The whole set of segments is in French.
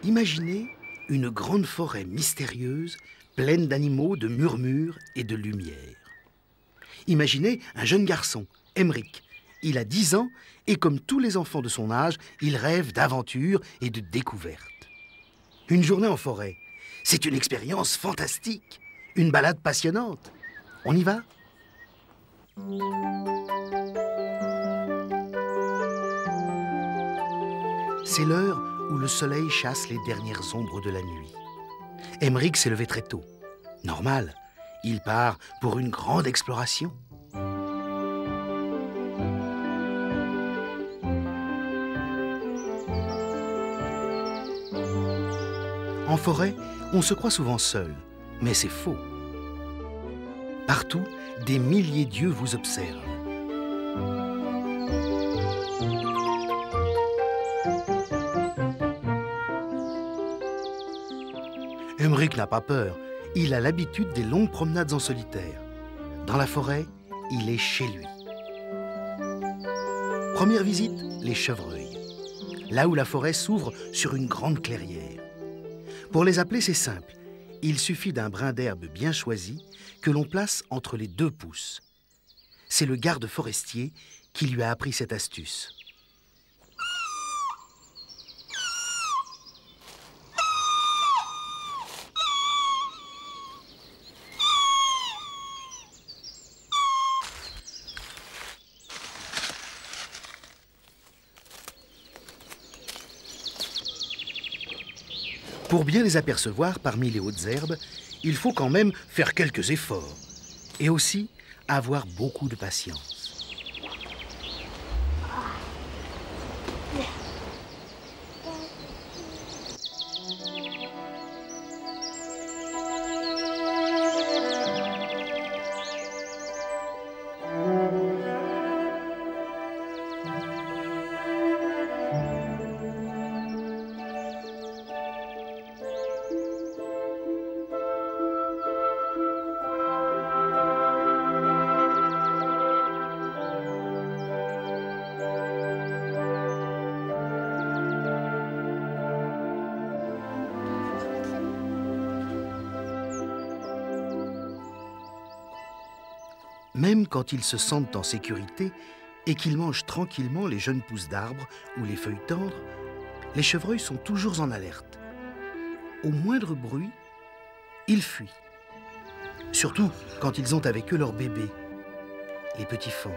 Imaginez une grande forêt mystérieuse, pleine d'animaux, de murmures et de lumière. Imaginez un jeune garçon, Emeric. Il a 10 ans et comme tous les enfants de son âge, il rêve d'aventures et de découvertes. Une journée en forêt, c'est une expérience fantastique, une balade passionnante. On y va ? C'est l'heure où le soleil chasse les dernières ombres de la nuit. Emeric s'est levé très tôt. Normal, il part pour une grande exploration. En forêt, on se croit souvent seul, mais c'est faux. Partout, des milliers d'yeux vous observent. Emeric n'a pas peur. Il a l'habitude des longues promenades en solitaire. Dans la forêt, il est chez lui. Première visite, les chevreuils. Là où la forêt s'ouvre sur une grande clairière. Pour les appeler, c'est simple. Il suffit d'un brin d'herbe bien choisi que l'on place entre les 2 pouces. C'est le garde forestier qui lui a appris cette astuce. Pour bien les apercevoir parmi les hautes herbes, il faut quand même faire quelques efforts. Et aussi avoir beaucoup de patience. Même quand ils se sentent en sécurité et qu'ils mangent tranquillement les jeunes pousses d'arbres ou les feuilles tendres, les chevreuils sont toujours en alerte. Au moindre bruit, ils fuient. Surtout quand ils ont avec eux leur bébé, les petits faons.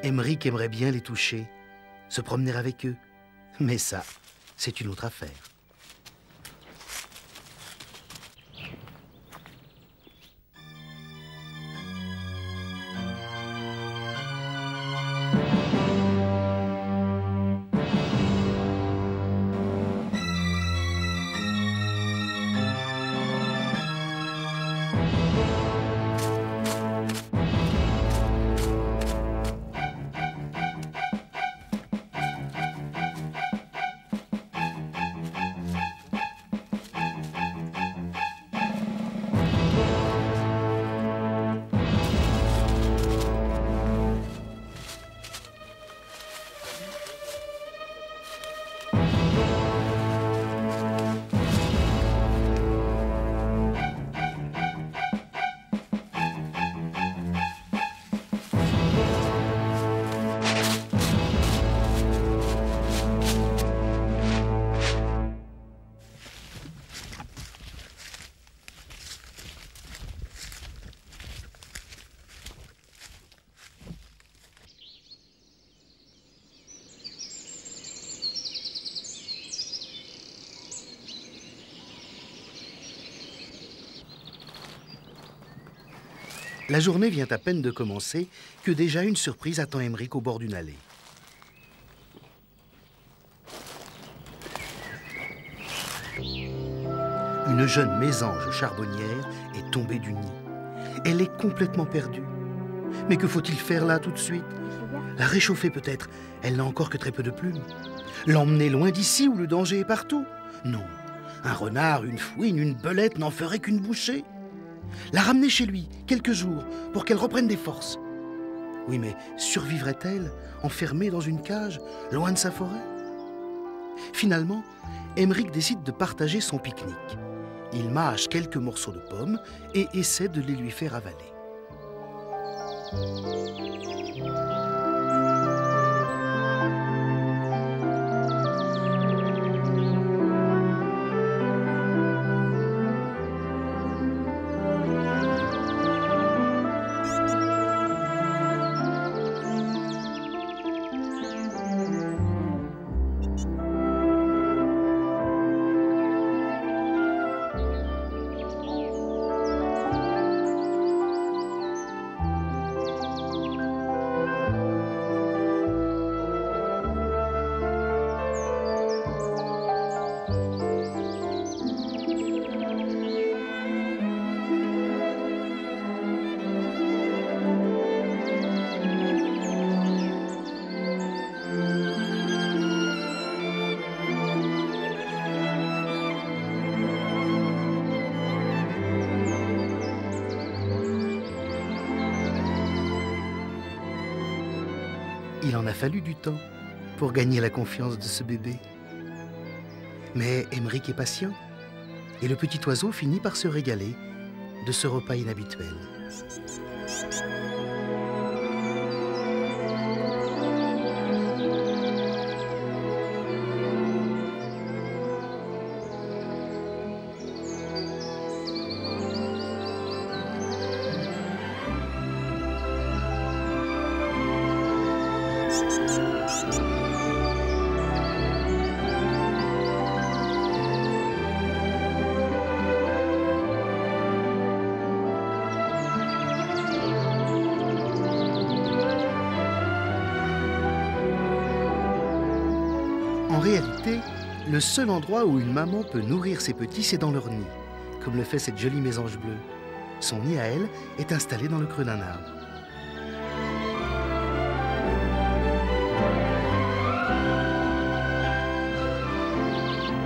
Emeric aimerait bien les toucher, se promener avec eux. Mais ça, c'est une autre affaire. La journée vient à peine de commencer que déjà une surprise attend Emeric au bord d'une allée. une jeune mésange charbonnière est tombée du nid. Elle est complètement perdue. Mais que faut-il faire là tout de suite? La réchauffer peut-être, elle n'a encore que très peu de plumes. L'emmener loin d'ici où le danger est partout? Non, un renard, une fouine, une belette n'en ferait qu'une bouchée. La ramener chez lui, quelques jours, pour qu'elle reprenne des forces. Oui, mais survivrait-elle, enfermée dans une cage, loin de sa forêt? Finalement, Emmerich décide de partager son pique-nique. Il mâche quelques morceaux de pommes et essaie de les lui faire avaler. Il en a fallu du temps pour gagner la confiance de ce bébé. Mais Emmerich est patient et le petit oiseau finit par se régaler de ce repas inhabituel. En réalité, le seul endroit où une maman peut nourrir ses petits, c'est dans leur nid, comme le fait cette jolie mésange bleue. Son nid à elle est installé dans le creux d'un arbre.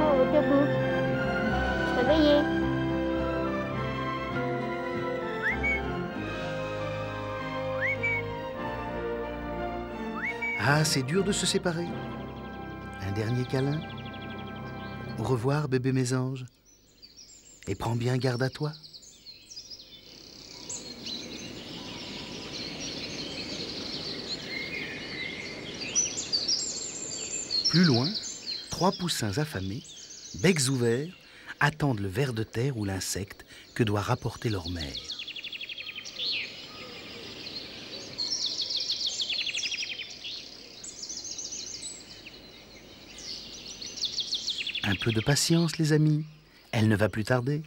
Oh, debout. Réveillez. Ah, c'est dur de se séparer. Un dernier câlin. Au revoir, bébé mésange. Et prends bien garde à toi. Plus loin, 3 poussins affamés, becs ouverts, attendent le ver de terre ou l'insecte que doit rapporter leur mère. Un peu de patience, les amis. Elle ne va plus tarder.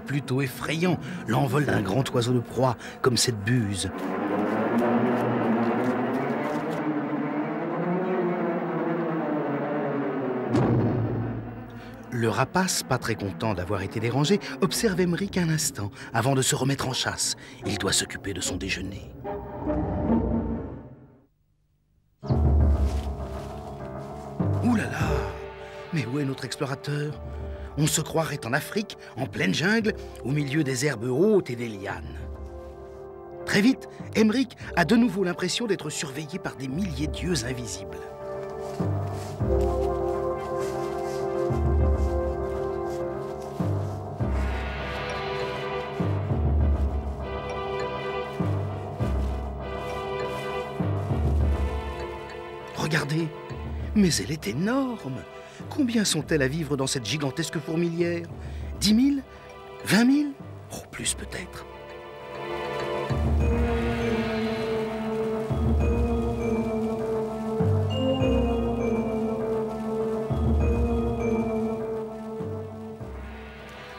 Plutôt effrayant, l'envol d'un grand oiseau de proie, comme cette buse. Le rapace, pas très content d'avoir été dérangé, observe Emmerich un instant avant de se remettre en chasse. Il doit s'occuper de son déjeuner. Ouh là là! Mais où est notre explorateur? On se croirait en Afrique, en pleine jungle, au milieu des herbes hautes et des lianes. Très vite, Emmerich a de nouveau l'impression d'être surveillé par des milliers d'yeux invisibles. Regardez, mais elle est énorme. Combien sont-elles à vivre dans cette gigantesque fourmilière? 10 000? 20 000? Oh, plus peut-être.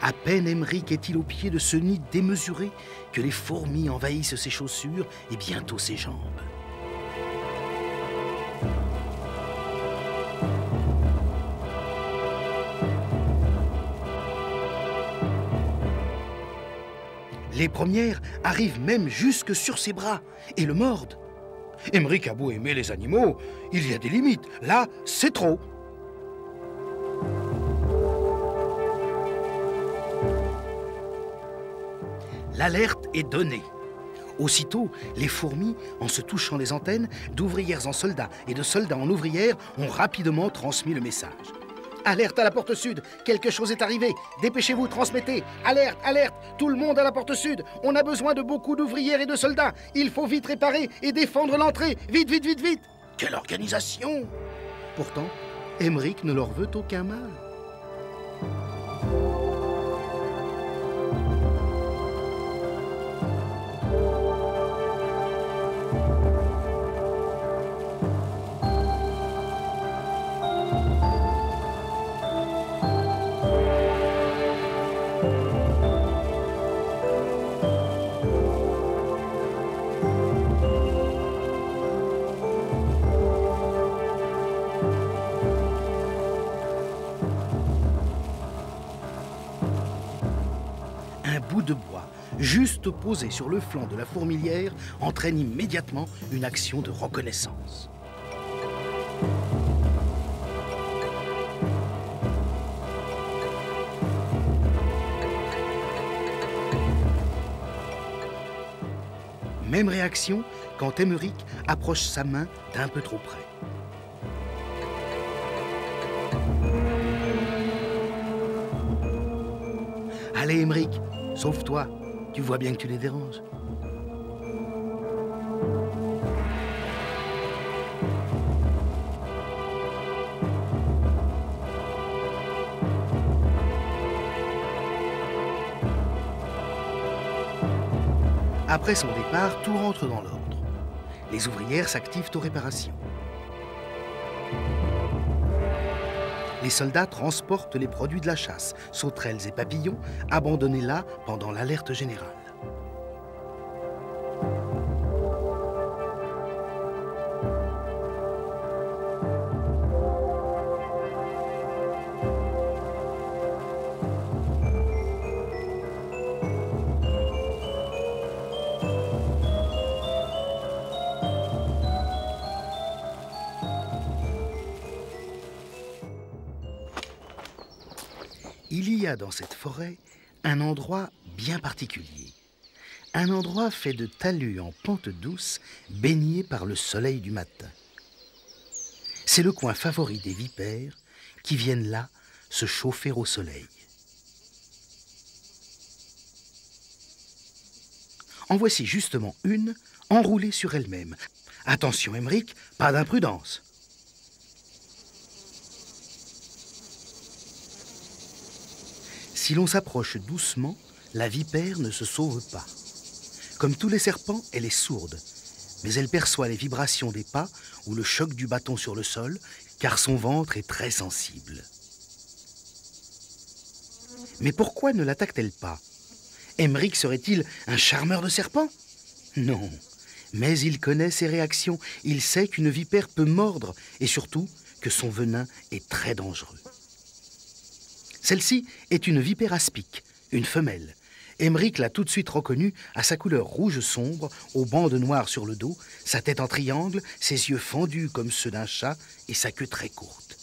À peine Emmerich est-il au pied de ce nid démesuré que les fourmis envahissent ses chaussures et bientôt ses jambes. Les premières arrivent même jusque sur ses bras et le mordent. Emmerich a beau aimer les animaux, il y a des limites. Là, c'est trop. L'alerte est donnée. Aussitôt, les fourmis, en se touchant les antennes, d'ouvrières en soldats et de soldats en ouvrières, ont rapidement transmis le message. Alerte à la porte sud, quelque chose est arrivé. Dépêchez-vous, transmettez. Alerte, alerte, tout le monde à la porte sud. On a besoin de beaucoup d'ouvrières et de soldats. Il faut vite réparer et défendre l'entrée. Vite, vite, vite, vite. Quelle organisation! Pourtant, Emmerich ne leur veut aucun mal. Un bout de bois, juste posé sur le flanc de la fourmilière, entraîne immédiatement une action de reconnaissance. Même réaction quand Emmerich approche sa main d'un peu trop près. Allez, Emmerich, sauve-toi. Tu vois bien que tu les déranges. Après son départ, tout rentre dans l'ordre. Les ouvrières s'activent aux réparations. Les soldats transportent les produits de la chasse, sauterelles et papillons, abandonnés là pendant l'alerte générale. Il y a dans cette forêt un endroit bien particulier. Un endroit fait de talus en pente douce, baigné par le soleil du matin. C'est le coin favori des vipères qui viennent là se chauffer au soleil. En voici justement une enroulée sur elle-même. Attention, Emmerich, pas d'imprudence. Si l'on s'approche doucement, la vipère ne se sauve pas. Comme tous les serpents, elle est sourde, mais elle perçoit les vibrations des pas ou le choc du bâton sur le sol, car son ventre est très sensible. Mais pourquoi ne l'attaque-t-elle pas? Emmerich serait-il un charmeur de serpents? Non, mais il connaît ses réactions. Il sait qu'une vipère peut mordre et surtout que son venin est très dangereux. Celle-ci est une vipère aspic, une femelle. Emmerich l'a tout de suite reconnue à sa couleur rouge sombre, aux bandes noires sur le dos, sa tête en triangle, ses yeux fendus comme ceux d'un chat et sa queue très courte.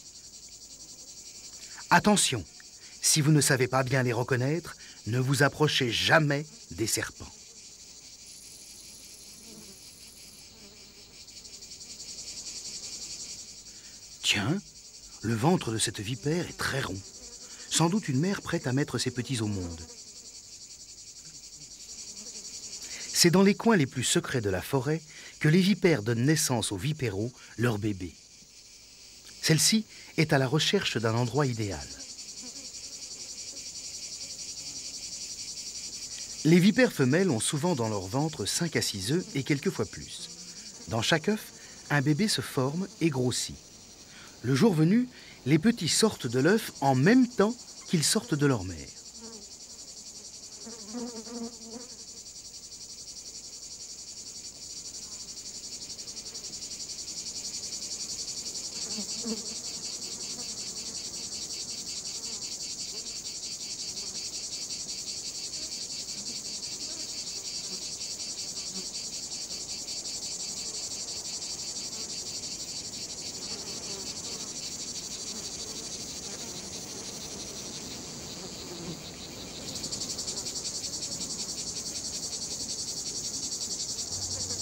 Attention, si vous ne savez pas bien les reconnaître, ne vous approchez jamais des serpents. Tiens, le ventre de cette vipère est très rond. Sans doute une mère prête à mettre ses petits au monde. C'est dans les coins les plus secrets de la forêt que les vipères donnent naissance aux vipéros, leurs bébés. Celle-ci est à la recherche d'un endroit idéal. Les vipères femelles ont souvent dans leur ventre 5 à 6 œufs et quelquefois plus. Dans chaque œuf, un bébé se forme et grossit. Le jour venu, les petits sortent de l'œuf en même temps qu'ils sortent de leur mère.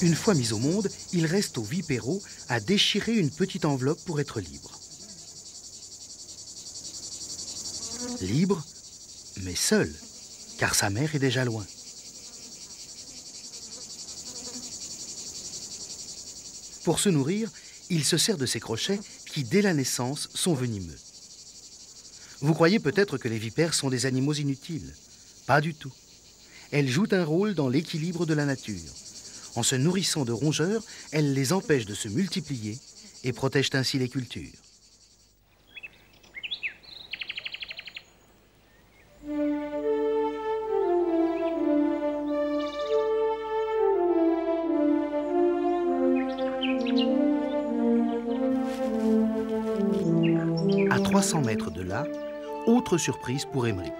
Une fois mis au monde, il reste au vipéro à déchirer une petite enveloppe pour être libre. Libre, mais seul, car sa mère est déjà loin. Pour se nourrir, il se sert de ses crochets qui, dès la naissance, sont venimeux. Vous croyez peut-être que les vipères sont des animaux inutiles. Pas du tout. Elles jouent un rôle dans l'équilibre de la nature. En se nourrissant de rongeurs, elles les empêchent de se multiplier et protègent ainsi les cultures. À 300 mètres de là, autre surprise pour Emmerich.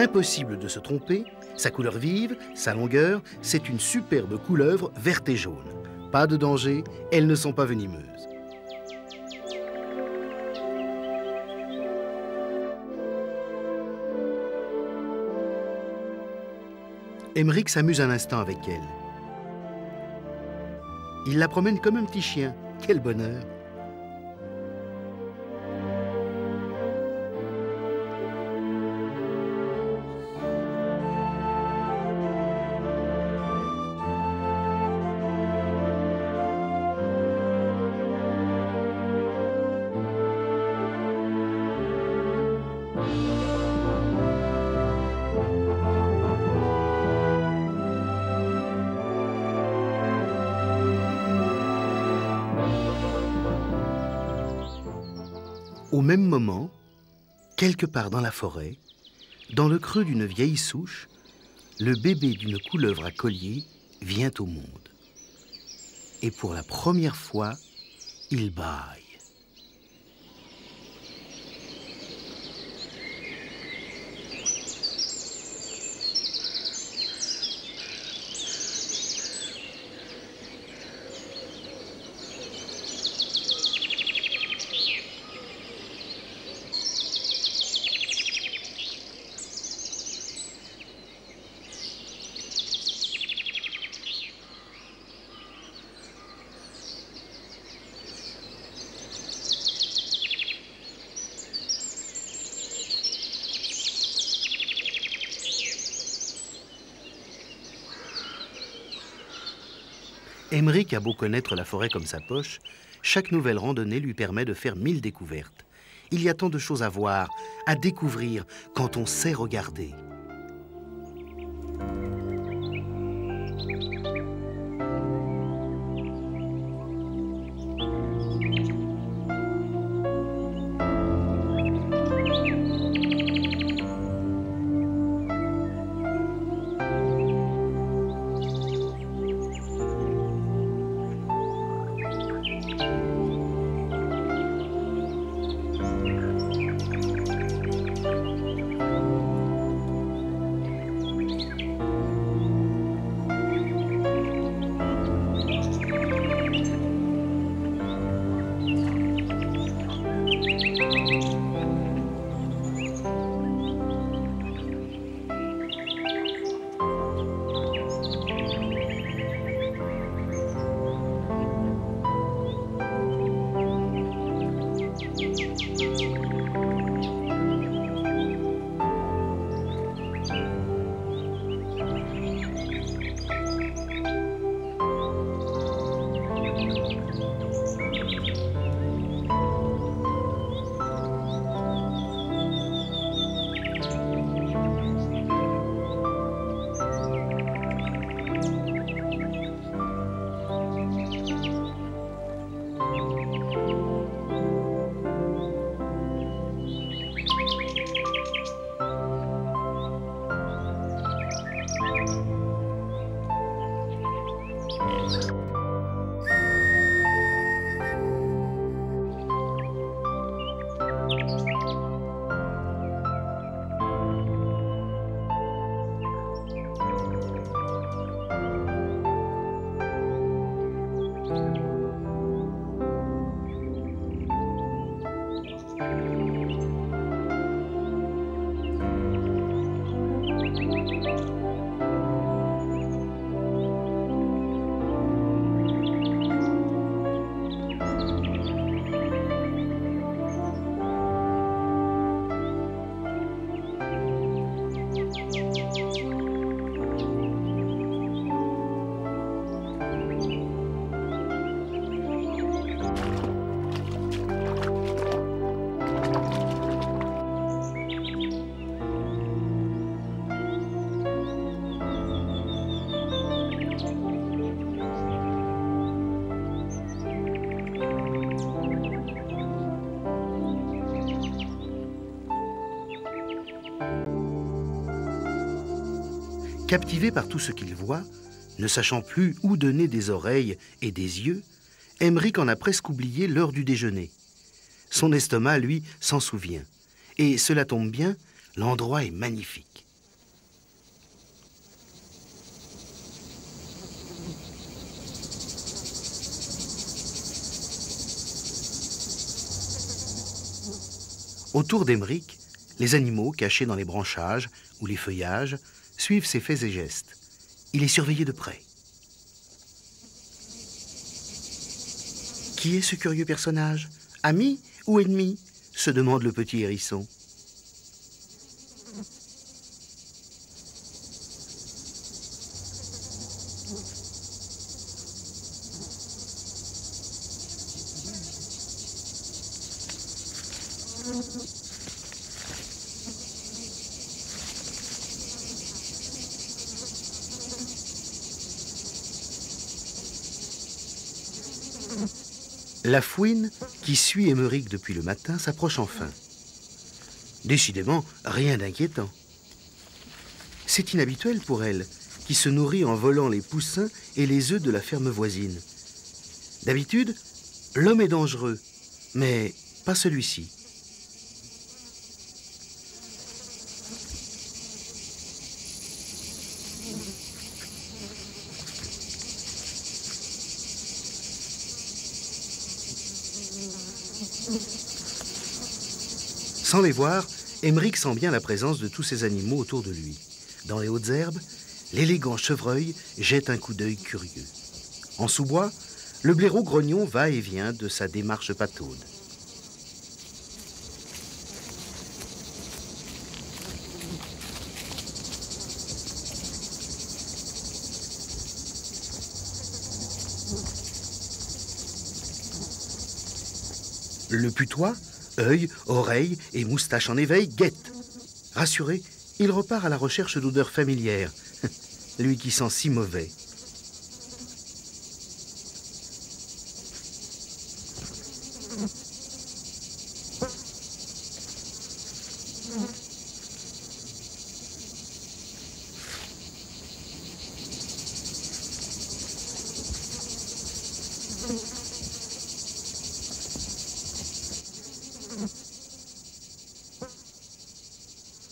Impossible de se tromper, sa couleur vive, sa longueur, c'est une superbe couleuvre verte et jaune. Pas de danger, elles ne sont pas venimeuses. Emmerich s'amuse un instant avec elle. Il la promène comme un petit chien. Quel bonheur! Au même moment, quelque part dans la forêt, dans le creux d'une vieille souche, le bébé d'une couleuvre à collier vient au monde. Et pour la première fois, il bâille. Emmerich a beau connaître la forêt comme sa poche, chaque nouvelle randonnée lui permet de faire 1000 découvertes. Il y a tant de choses à voir, à découvrir, quand on sait regarder. Captivé par tout ce qu'il voit, ne sachant plus où donner des oreilles et des yeux, Emmerich en a presque oublié l'heure du déjeuner. Son estomac, lui, s'en souvient. Et cela tombe bien, l'endroit est magnifique. Autour d'Emmerich, les animaux cachés dans les branchages ou les feuillages suivent ses faits et gestes. Il est surveillé de près. Qui est ce curieux personnage? Ami ou ennemi? Se demande le petit hérisson. La fouine, qui suit Emmerich depuis le matin, s'approche enfin. Décidément, rien d'inquiétant. C'est inhabituel pour elle, qui se nourrit en volant les poussins et les œufs de la ferme voisine. D'habitude, l'homme est dangereux, mais pas celui-ci. Sans les voir, Emmerich sent bien la présence de tous ces animaux autour de lui. Dans les hautes herbes, l'élégant chevreuil jette un coup d'œil curieux. En sous-bois, le blaireau grognon va et vient de sa démarche pataude. Le putois, œil, oreille et moustache en éveil, guette. Rassuré, il repart à la recherche d'odeurs familières. Lui qui sent si mauvais.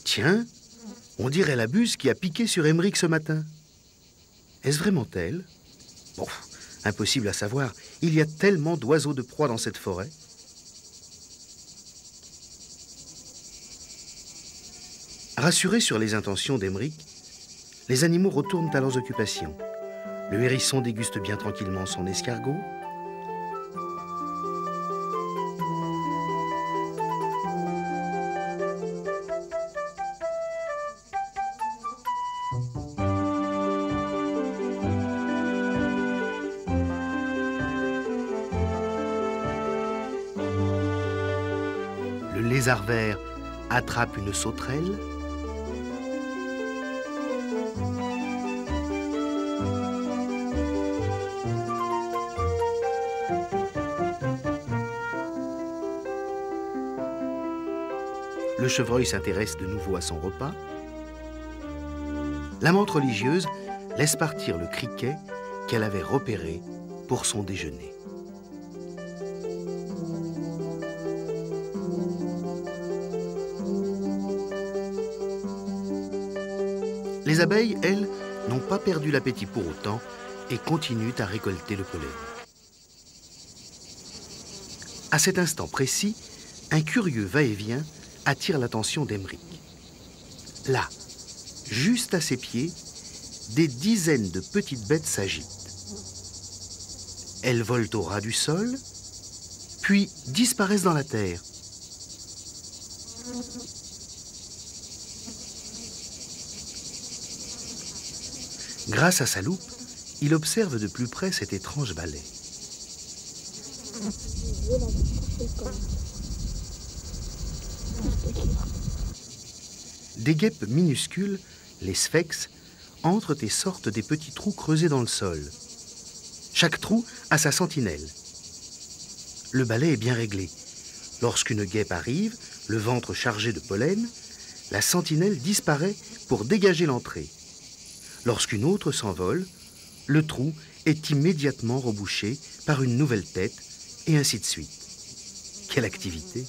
Tiens, on dirait la buse qui a piqué sur Emmerich ce matin. Est-ce vraiment elle? Bon, impossible à savoir. Il y a tellement d'oiseaux de proie dans cette forêt. Rassurés sur les intentions d'Emmerich, les animaux retournent à leurs occupations. Le hérisson déguste bien tranquillement son escargot. Le lézard vert attrape une sauterelle. Le chevreuil s'intéresse de nouveau à son repas. La menthe religieuse laisse partir le criquet qu'elle avait repéré pour son déjeuner. Les abeilles, elles, n'ont pas perdu l'appétit pour autant et continuent à récolter le pollen. À cet instant précis, un curieux va-et-vient attire l'attention d'Emeric. Là, juste à ses pieds, des dizaines de petites bêtes s'agitent. Elles volent au ras du sol, puis disparaissent dans la terre. Grâce à sa loupe, il observe de plus près cet étrange balai. Des guêpes minuscules, les sphex, entrent et sortent des petits trous creusés dans le sol. Chaque trou a sa sentinelle. Le balai est bien réglé. Lorsqu'une guêpe arrive, le ventre chargé de pollen, la sentinelle disparaît pour dégager l'entrée. Lorsqu'une autre s'envole, le trou est immédiatement rebouché par une nouvelle tête, et ainsi de suite. Quelle activité!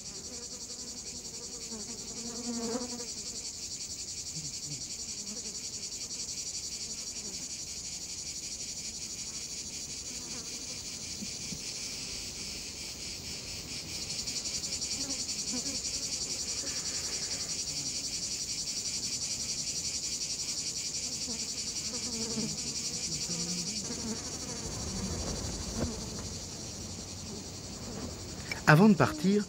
Avant de partir,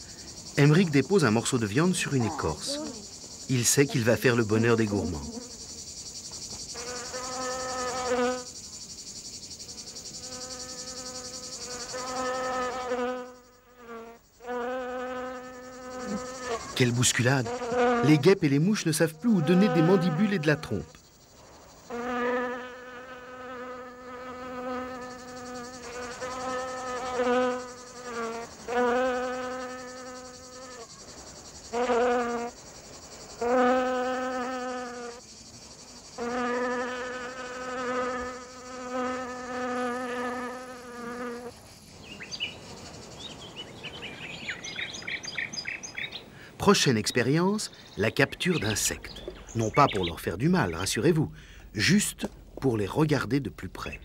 Emeric dépose un morceau de viande sur une écorce. Il sait qu'il va faire le bonheur des gourmands. Quelle bousculade! Les guêpes et les mouches ne savent plus où donner des mandibules et de la trompe. Prochaine expérience, la capture d'insectes. Non pas pour leur faire du mal, rassurez-vous, juste pour les regarder de plus près.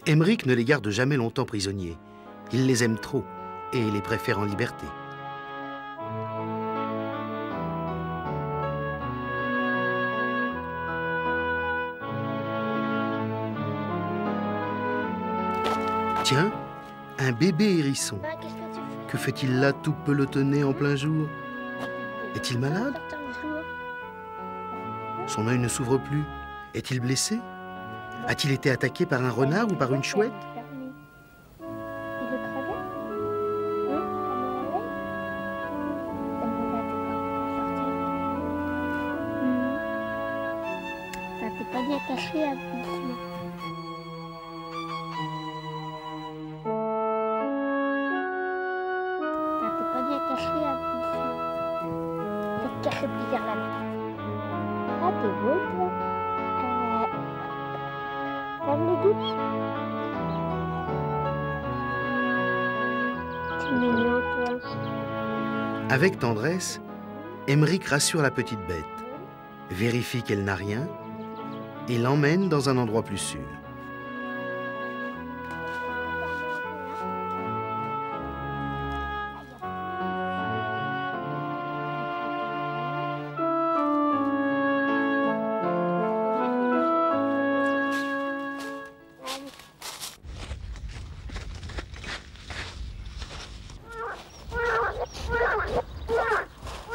Emeric ne les garde jamais longtemps prisonniers. Il les aime trop et les préfère en liberté. Tiens, un bébé hérisson. Qu'est-ce que tu fais? Que fait-il là tout pelotonné en plein jour? Est-il malade? Son œil ne s'ouvre plus. Est-il blessé? A-t-il été attaqué par un renard ou par une chouette? Il veut crever? Ça t'est pas bien caché à vous. Caché plusieurs là. Ah, t'es beau, toi. T'aimes les douces? C'est mignon, toi. Avec tendresse, Emeric rassure la petite bête, vérifie qu'elle n'a rien et l'emmène dans un endroit plus sûr.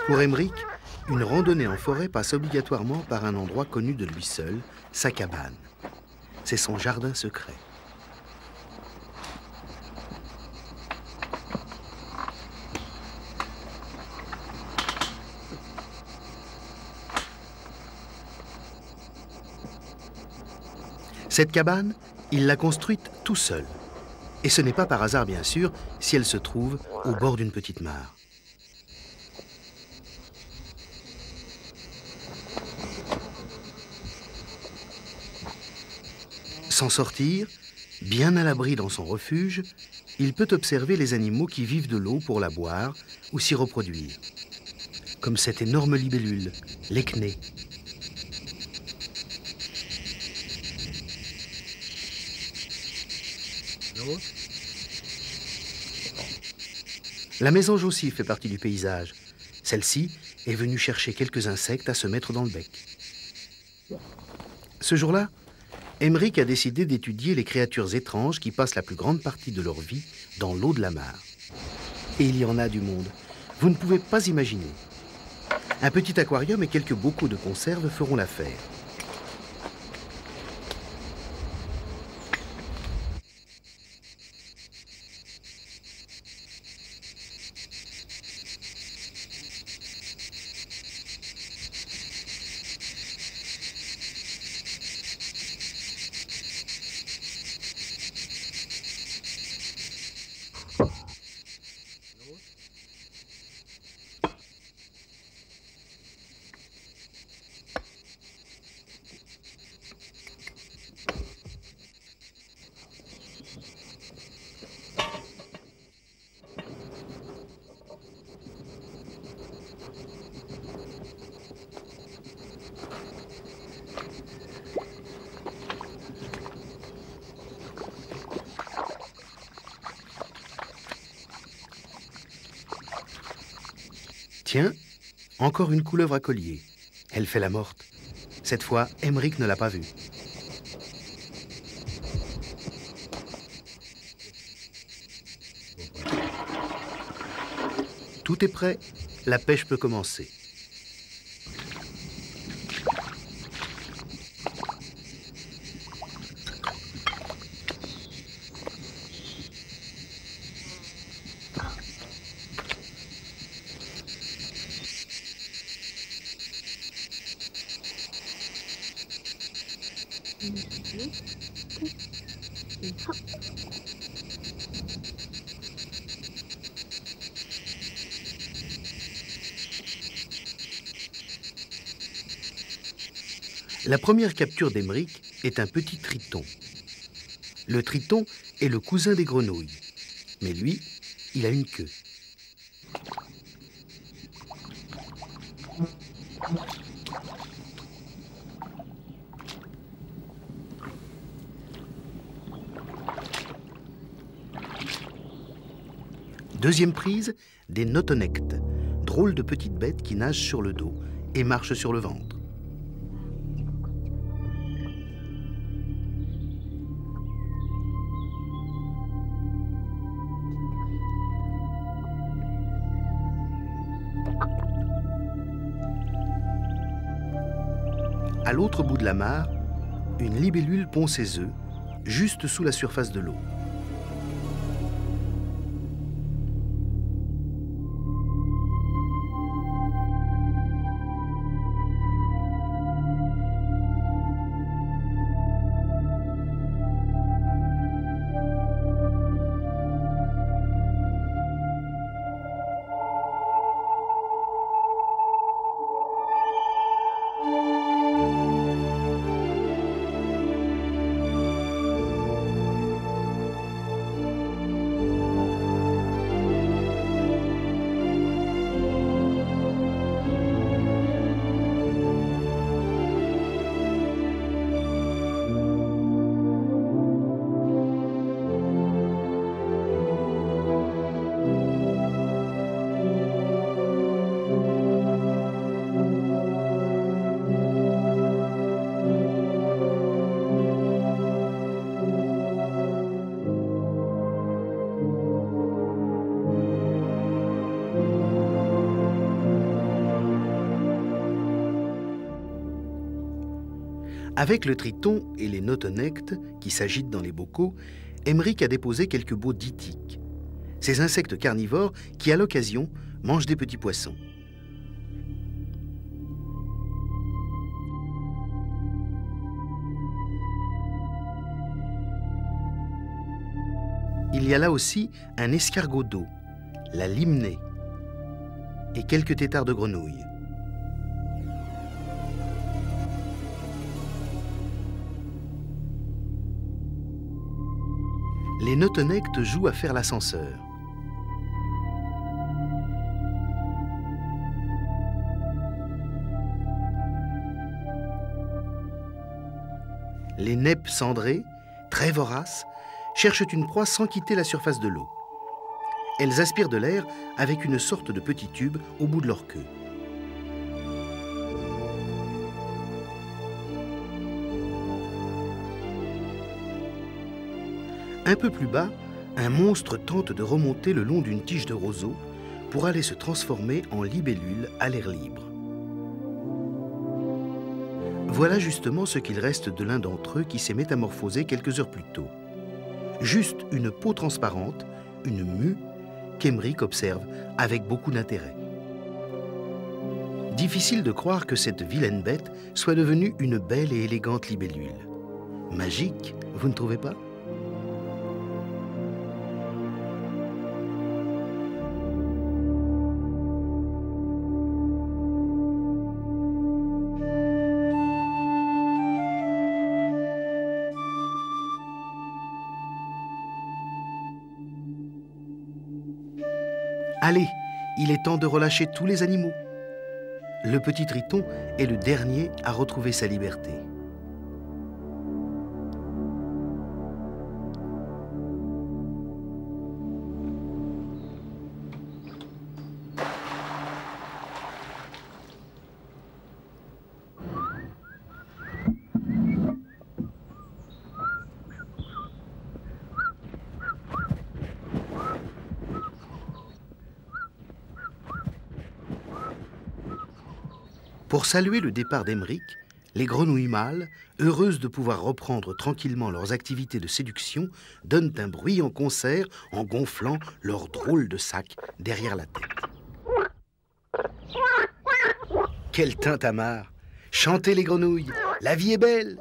Pour Emeric, une randonnée en forêt passe obligatoirement par un endroit connu de lui seul, sa cabane. C'est son jardin secret. Cette cabane, il l'a construite tout seul. Et ce n'est pas par hasard, bien sûr, si elle se trouve au bord d'une petite mare. Sans sortir, bien à l'abri dans son refuge, il peut observer les animaux qui vivent de l'eau pour la boire ou s'y reproduire. Comme cette énorme libellule, l'écné. La mésange aussi fait partie du paysage. Celle-ci est venue chercher quelques insectes à se mettre dans le bec. Ce jour-là, Emmerich a décidé d'étudier les créatures étranges qui passent la plus grande partie de leur vie dans l'eau de la mare. Et il y en a du monde. Vous ne pouvez pas imaginer. Un petit aquarium et quelques bocaux de conserve feront l'affaire. Tiens, encore une couleuvre à collier. Elle fait la morte. Cette fois, Emmerich ne l'a pas vue. Tout est prêt, la pêche peut commencer. La première capture d'Emmerich est un petit triton. Le triton est le cousin des grenouilles, mais lui, il a une queue. Deuxième prise, des notonectes, drôles de petites bêtes qui nagent sur le dos et marchent sur le ventre. À l'autre bout de la mare, une libellule pond ses œufs, juste sous la surface de l'eau. Avec le triton et les notonectes qui s'agitent dans les bocaux, Emmerich a déposé quelques baux d'itiques, ces insectes carnivores qui, à l'occasion, mangent des petits poissons. Il y a là aussi un escargot d'eau, la limnée, et quelques têtards de grenouilles. Les notonectes jouent à faire l'ascenseur. Les nippes cendrées, très voraces, cherchent une proie sans quitter la surface de l'eau. Elles aspirent de l'air avec une sorte de petit tube au bout de leur queue. Un peu plus bas, un monstre tente de remonter le long d'une tige de roseau pour aller se transformer en libellule à l'air libre. Voilà justement ce qu'il reste de l'un d'entre eux qui s'est métamorphosé quelques heures plus tôt. Juste une peau transparente, une mue, qu'Emeric observe avec beaucoup d'intérêt. Difficile de croire que cette vilaine bête soit devenue une belle et élégante libellule. Magique, vous ne trouvez pas ? Allez, il est temps de relâcher tous les animaux. Le petit Triton est le dernier à retrouver sa liberté. Pour saluer le départ d'Emeric, les grenouilles mâles, heureuses de pouvoir reprendre tranquillement leurs activités de séduction, donnent un bruyant concert en gonflant leur drôle de sac derrière la tête. Quel tintamarre! Chantez les grenouilles, la vie est belle!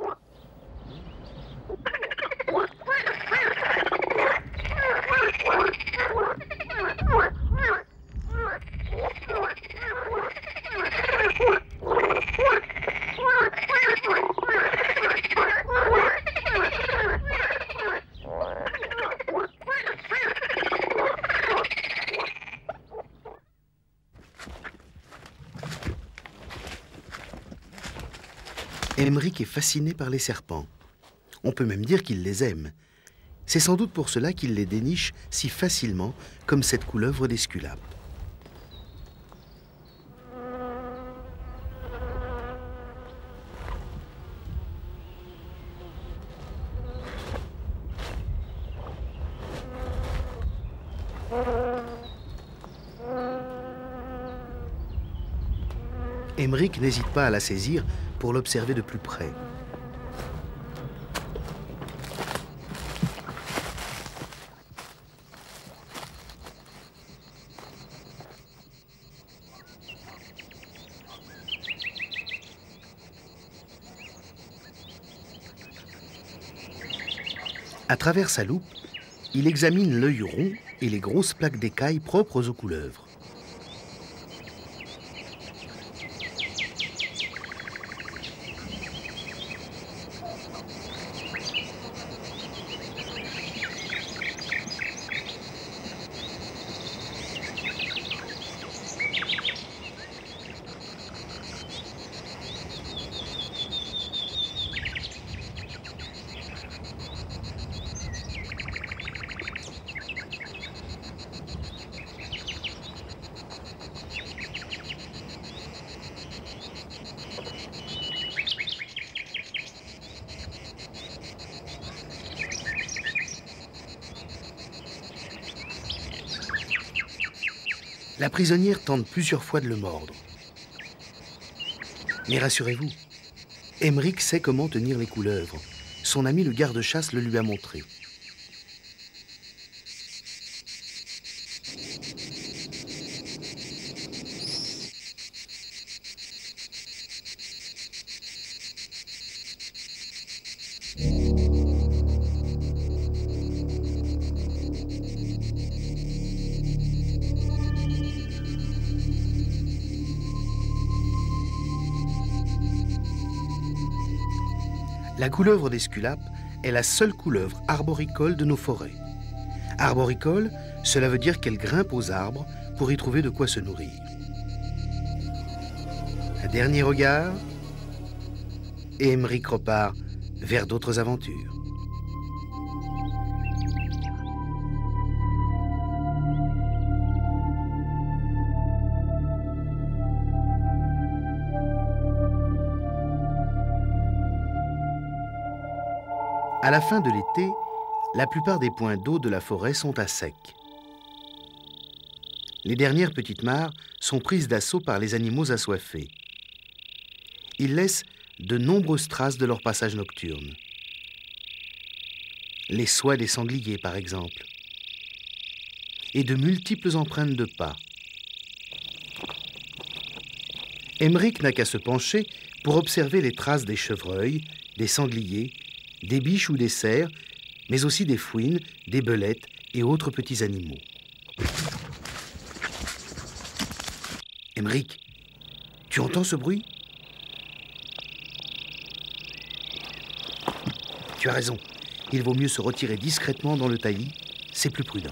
Emeric est fasciné par les serpents. On peut même dire qu'il les aime. C'est sans doute pour cela qu'il les déniche si facilement, comme cette couleuvre d'Esculape. Emeric n'hésite pas à la saisir pour l'observer de plus près. À travers sa loupe, il examine l'œil rond et les grosses plaques d'écailles propres aux couleuvres. La prisonnière tente plusieurs fois de le mordre. Mais rassurez-vous, Emeric sait comment tenir les couleuvres. Son ami le garde-chasse le lui a montré. La couleuvre d'Esculape est la seule couleuvre arboricole de nos forêts. Arboricole, cela veut dire qu'elle grimpe aux arbres pour y trouver de quoi se nourrir. Un dernier regard, et Emeric repart vers d'autres aventures. À la fin de l'été, la plupart des points d'eau de la forêt sont à sec. Les dernières petites mares sont prises d'assaut par les animaux assoiffés. Ils laissent de nombreuses traces de leur passage nocturne. Les soies des sangliers, par exemple, et de multiples empreintes de pas. Emmerich n'a qu'à se pencher pour observer les traces des chevreuils, des sangliers, des biches ou des cerfs, mais aussi des fouines, des belettes et autres petits animaux. Emmerich, tu entends ce bruit? Tu as raison, il vaut mieux se retirer discrètement dans le taillis, c'est plus prudent.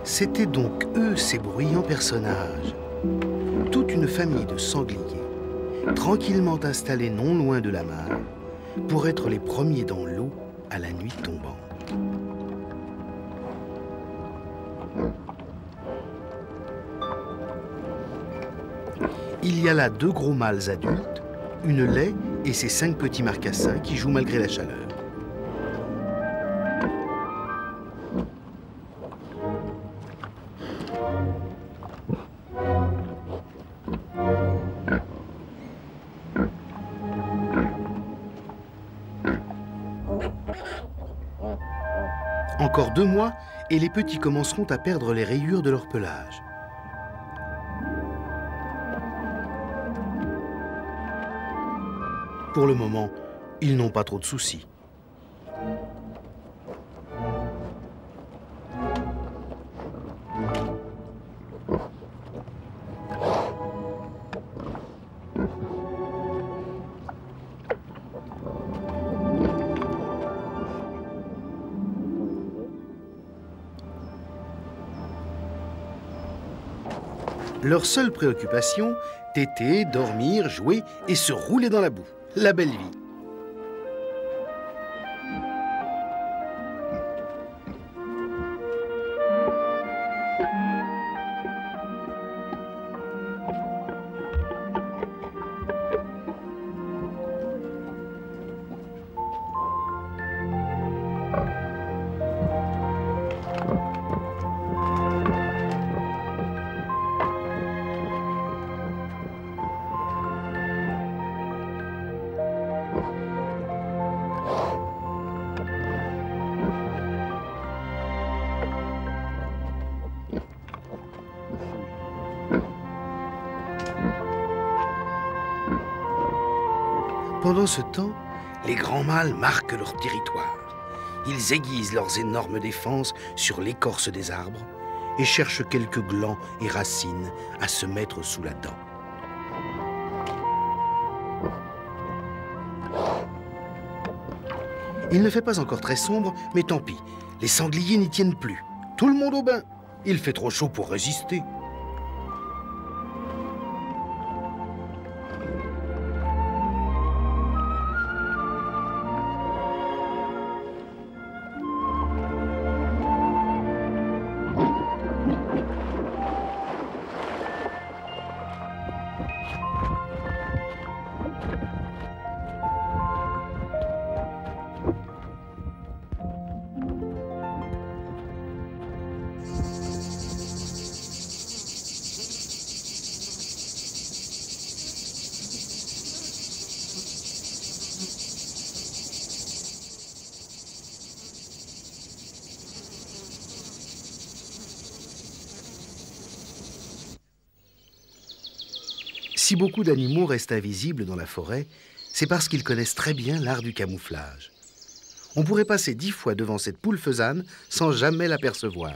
C'étaient donc eux, ces bruyants personnages. Toute une famille de sangliers, tranquillement installés non loin de la mare, pour être les premiers dans l'eau à la nuit tombante. Il y a là 2 gros mâles adultes, une laie et ses 5 petits marcassins qui jouent malgré la chaleur. Encore 2 mois et les petits commenceront à perdre les rayures de leur pelage. Pour le moment, ils n'ont pas trop de soucis. Leur seule préoccupation, téter, dormir, jouer et se rouler dans la boue. La belle vie. Pendant ce temps, les grands mâles marquent leur territoire. Ils aiguisent leurs énormes défenses sur l'écorce des arbres et cherchent quelques glands et racines à se mettre sous la dent. Il ne fait pas encore très sombre, mais tant pis, les sangliers n'y tiennent plus. Tout le monde au bain. Il fait trop chaud pour résister. Si beaucoup d'animaux restent invisibles dans la forêt, c'est parce qu'ils connaissent très bien l'art du camouflage. On pourrait passer 10 fois devant cette poule faisane sans jamais l'apercevoir.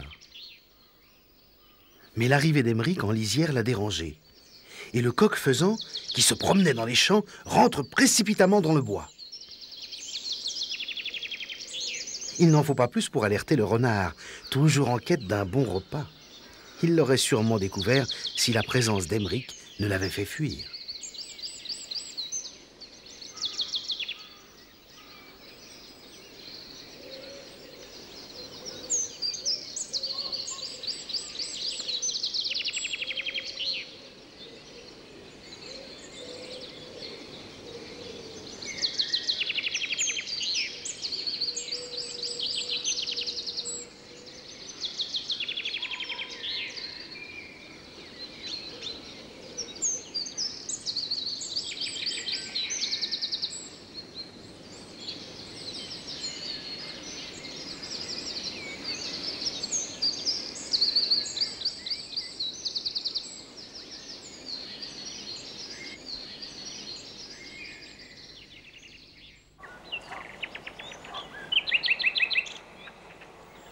Mais l'arrivée d'Emmerich en lisière l'a dérangé. Et le coq faisan, qui se promenait dans les champs, rentre précipitamment dans le bois. Il n'en faut pas plus pour alerter le renard, toujours en quête d'un bon repas. Il l'aurait sûrement découvert si la présence d'Emeric ne l'avait fait fuir.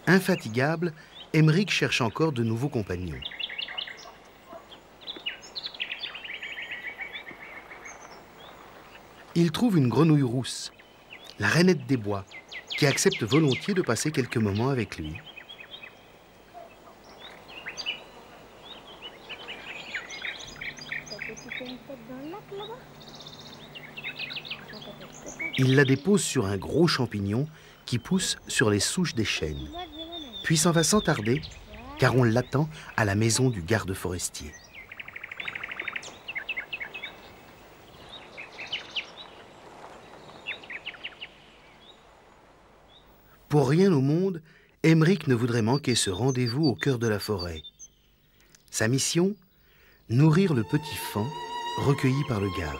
Infatigable, Emeric cherche encore de nouveaux compagnons. Il trouve une grenouille rousse, la rainette des bois, qui accepte volontiers de passer quelques moments avec lui. Il la dépose sur un gros champignon qui pousse sur les souches des chênes, puis s'en va sans tarder, car on l'attend à la maison du garde forestier. Pour rien au monde, Emeric ne voudrait manquer ce rendez-vous au cœur de la forêt. Sa mission ? Nourrir le petit faon recueilli par le garde.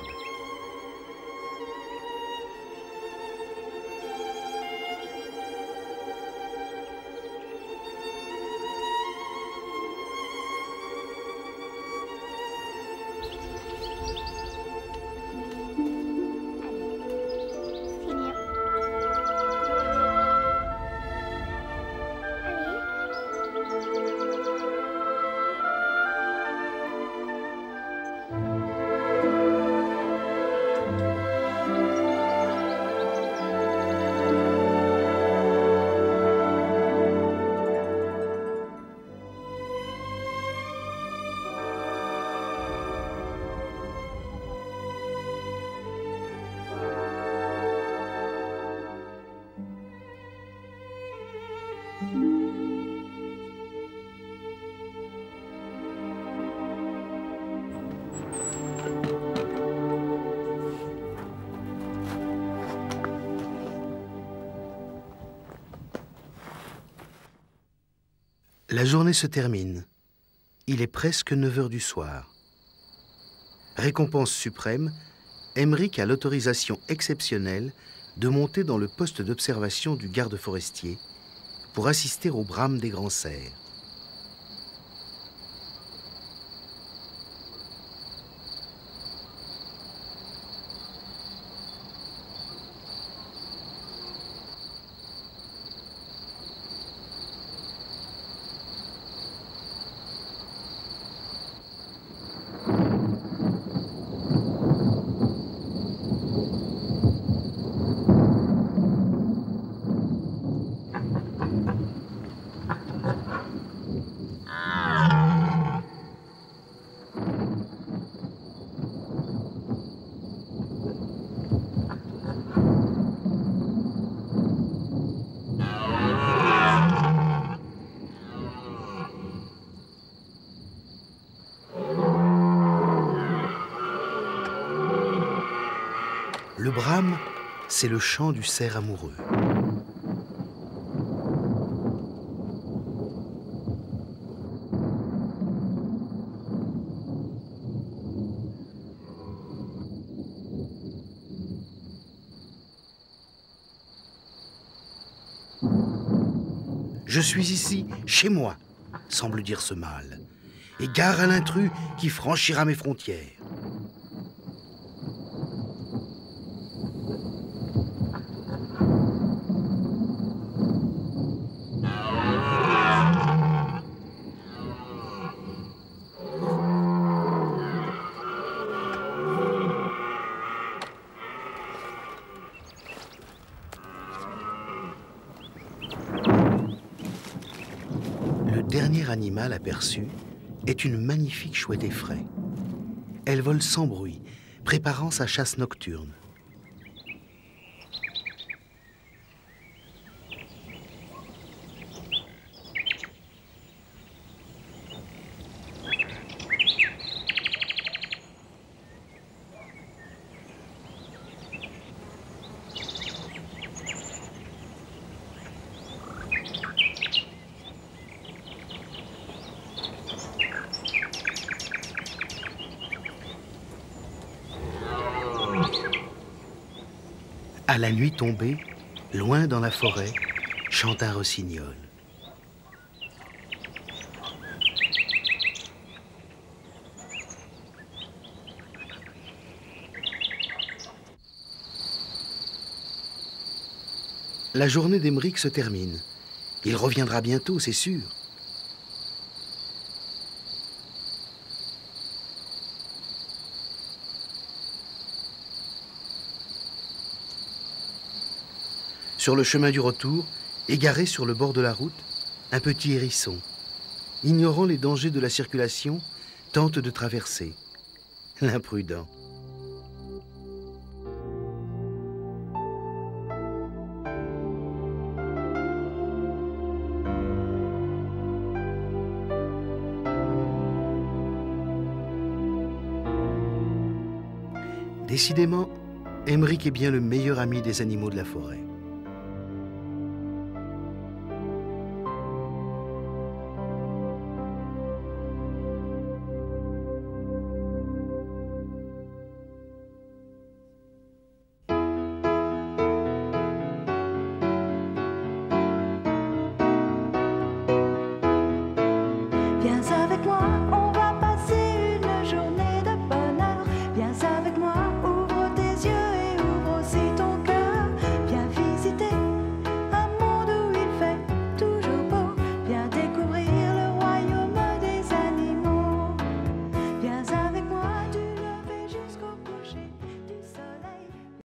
La journée se termine. Il est presque 9 heures du soir. Récompense suprême, Emeric a l'autorisation exceptionnelle de monter dans le poste d'observation du garde forestier pour assister au brame des grands cerfs. Le brame, c'est le chant du cerf amoureux. Je suis ici, chez moi, semble dire ce mâle, et gare à l'intrus qui franchira mes frontières. dernier animal aperçu est une magnifique chouette effraie. Elle vole sans bruit, préparant sa chasse nocturne. À la nuit tombée, loin dans la forêt, chante un rossignol. La journée d'Emeric se termine. Il reviendra bientôt, c'est sûr. Sur le chemin du retour, égaré sur le bord de la route, un petit hérisson, ignorant les dangers de la circulation, tente de traverser. L'imprudent. Décidément, Emeric est bien le meilleur ami des animaux de la forêt.